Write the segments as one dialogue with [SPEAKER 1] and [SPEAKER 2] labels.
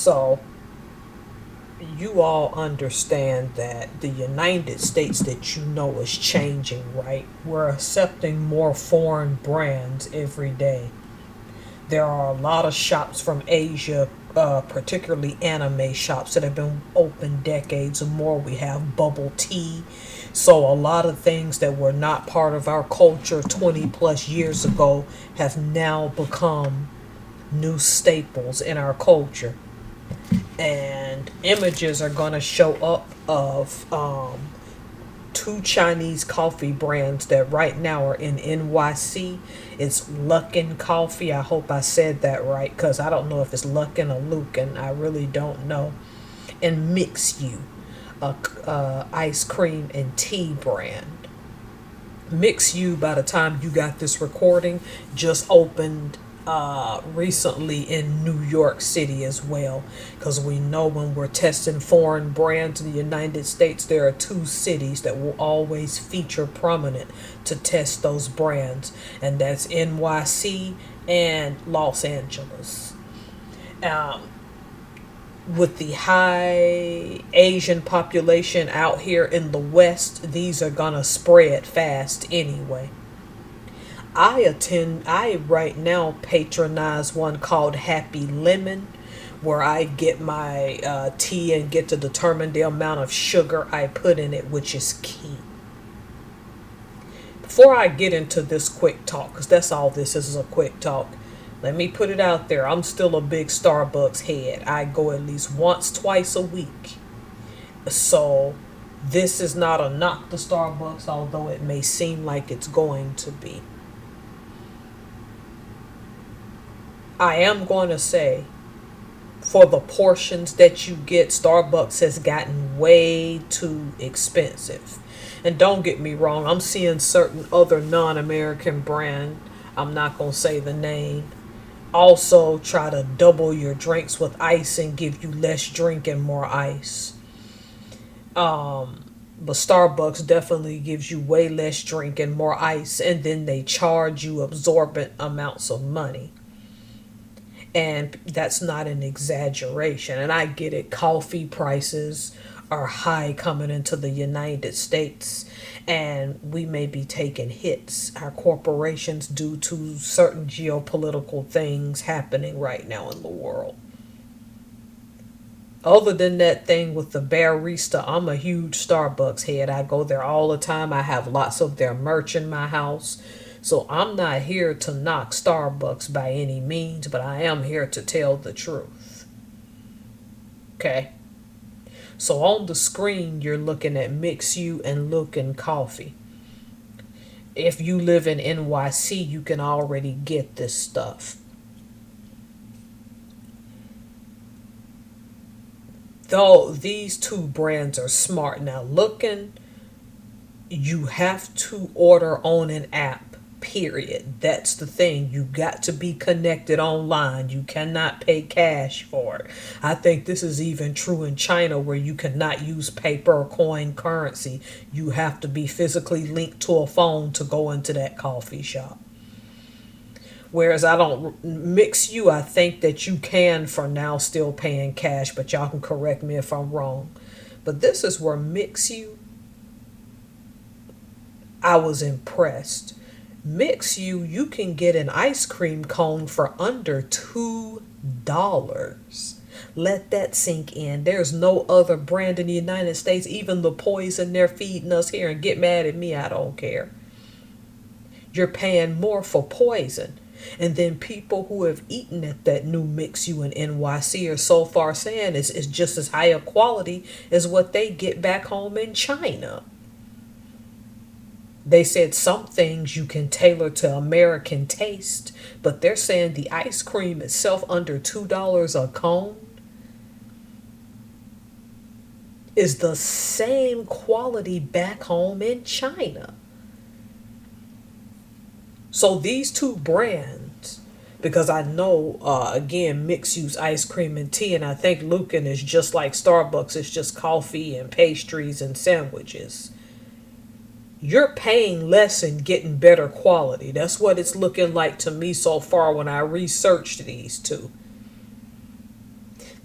[SPEAKER 1] So you all understand that the United States that you know is changing, right? We're accepting more foreign brands every day. There are a lot of shops from Asia, particularly anime shops that have been open decades or more. We have bubble tea. So a lot of things that were not part of our culture 20 plus years ago have now become new staples in our culture. And images are going to show up of two Chinese coffee brands that right now are in NYC. It's Luckin Coffee. I hope I said that right because I don't know if it's Luckin or Lukin. I really don't know. And Mix You, a ice cream and tea brand. Mix You, by the time you got this recording, just opened recently in New York City as well. Because we know when we're testing foreign brands in the United States, there are two cities that will always feature prominent to test those brands, and that's NYC and Los Angeles. Um, with the high Asian population out here in the West, these are gonna spread fast anyway. I right now patronize one called Happy Lemon, where I get my tea and get to determine the amount of sugar I put in it, which is key. Before I get into this quick talk, because that's all this is a quick talk, let me put it out there. I'm still a big Starbucks head. I go at least once, twice a week. So this is not a knock to Starbucks, although it may seem like it's going to be. I am going to say, for the portions that you get, Starbucks has gotten way too expensive. And don't get me wrong, I'm seeing certain other non American brand, I'm not going to say the name, also try to double your drinks with ice and give you less drink and more ice. But Starbucks definitely gives you way less drink and more ice, and then they charge you absorbent amounts of money. And that's not an exaggeration. And I get it, coffee prices are high coming into the United States, and we may be taking hits, our corporations, due to certain geopolitical things happening right now in the world. Other than that thing with the barista, I'm a huge Starbucks head. I go there all the time. I have lots of their merch in my house. So I'm not here to knock Starbucks by any means, but I am here to tell the truth. Okay? So on the screen, you're looking at Mix You and Lookin' Coffee. If you live in NYC, you can already get this stuff. Though these two brands are smart. Now, Lookin', you have to order on an app. Period. That's the thing. You got to be connected online. You cannot pay cash for it. I think this is even true in China where you cannot use paper or coin currency. You have to be physically linked to a phone to go into that coffee shop. Whereas I don't Mix You, I think that you can for now still paying cash, but y'all can correct me if I'm wrong. But this is where Mix You, I was impressed. Mix You, you can get an ice cream cone for under $2. Let that sink in. There's no other brand in the United States, even the poison they're feeding us here, and get mad at me, I don't care. You're paying more for poison. And then people who have eaten at that new Mix You in NYC are so far saying it's just as high a quality as what they get back home in China. They said some things you can tailor to American taste, but they're saying the ice cream itself under $2 a cone is the same quality back home in China. So these two brands, because I know, again, Mix You's ice cream and tea, and I think Lucan is just like Starbucks, it's just coffee and pastries and sandwiches. You're paying less and getting better quality. That's what it's looking like to me so far when I researched these two.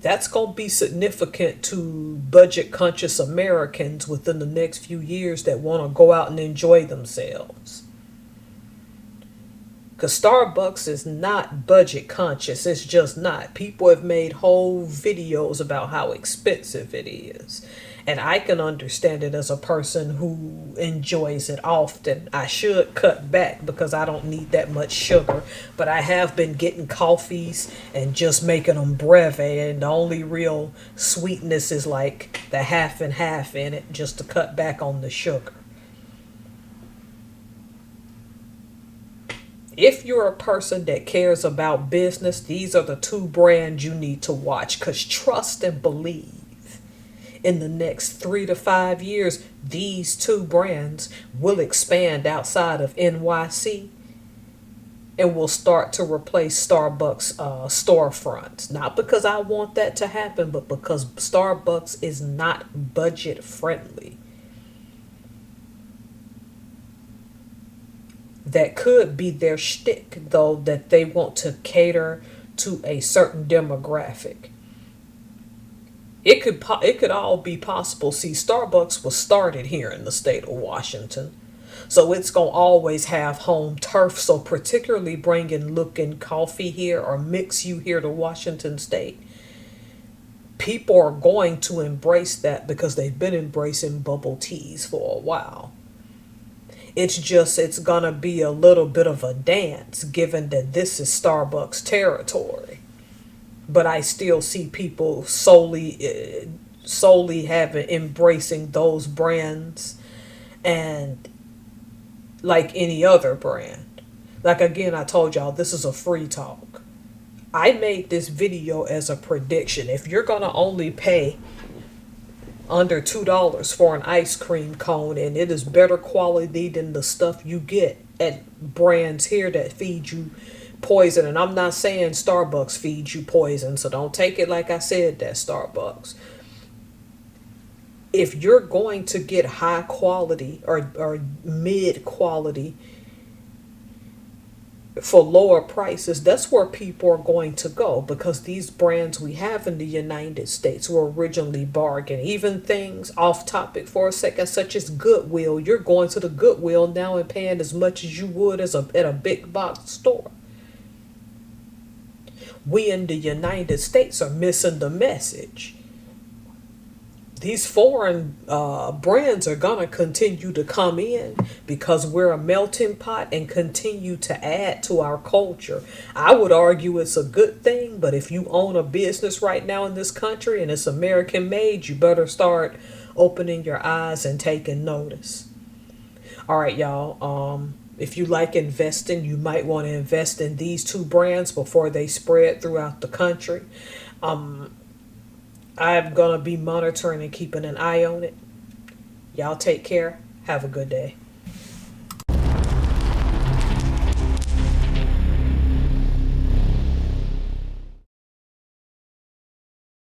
[SPEAKER 1] That's going to be significant to budget conscious Americans within the next few years that want to go out and enjoy themselves. Because Starbucks is not budget conscious. It's just not. People have made whole videos about how expensive it is. And I can understand it as a person who enjoys it often. I should cut back because I don't need that much sugar. But I have been getting coffees and just making them breve. And the only real sweetness is like the half and half in it, just to cut back on the sugar. If you're a person that cares about business, these are the two brands you need to watch. Because trust and believe, in the next 3 to 5 years, these two brands will expand outside of NYC and will start to replace Starbucks storefronts. Not because I want that to happen, but because Starbucks is not budget friendly. That could be their shtick, though, that they want to cater to a certain demographic. It could all be possible. See, Starbucks was started here in the state of Washington, so it's gonna always have home turf. So particularly bringing Looking Coffee here or Mix You here to Washington State, people are going to embrace that because they've been embracing bubble teas for a while. It's gonna be a little bit of a dance given that this is Starbucks territory. But I still see people solely having embracing those brands, and like any other brand. Like again, I told y'all this is a free talk. I made this video as a prediction. If you're gonna only pay under $2 for an ice cream cone, and it is better quality than the stuff you get at brands here that feed you poison. And I'm not saying Starbucks feeds you poison, so don't take it like I said that Starbucks. If you're going to get high quality or mid quality for lower prices, that's where people are going to go, because these brands we have in the United States were originally bargain. Even things off topic for a second, such as Goodwill. You're going to the Goodwill now and paying as much as you would at a big box store. We in the United States are missing the message. These foreign brands are going to continue to come in because we're a melting pot and continue to add to our culture. I would argue it's a good thing, but if you own a business right now in this country and it's American made, you better start opening your eyes and taking notice. All right, y'all. If you like investing, you might want to invest in these two brands before they spread throughout the country. I'm going to be monitoring and keeping an eye on it. Y'all take care. Have a good day.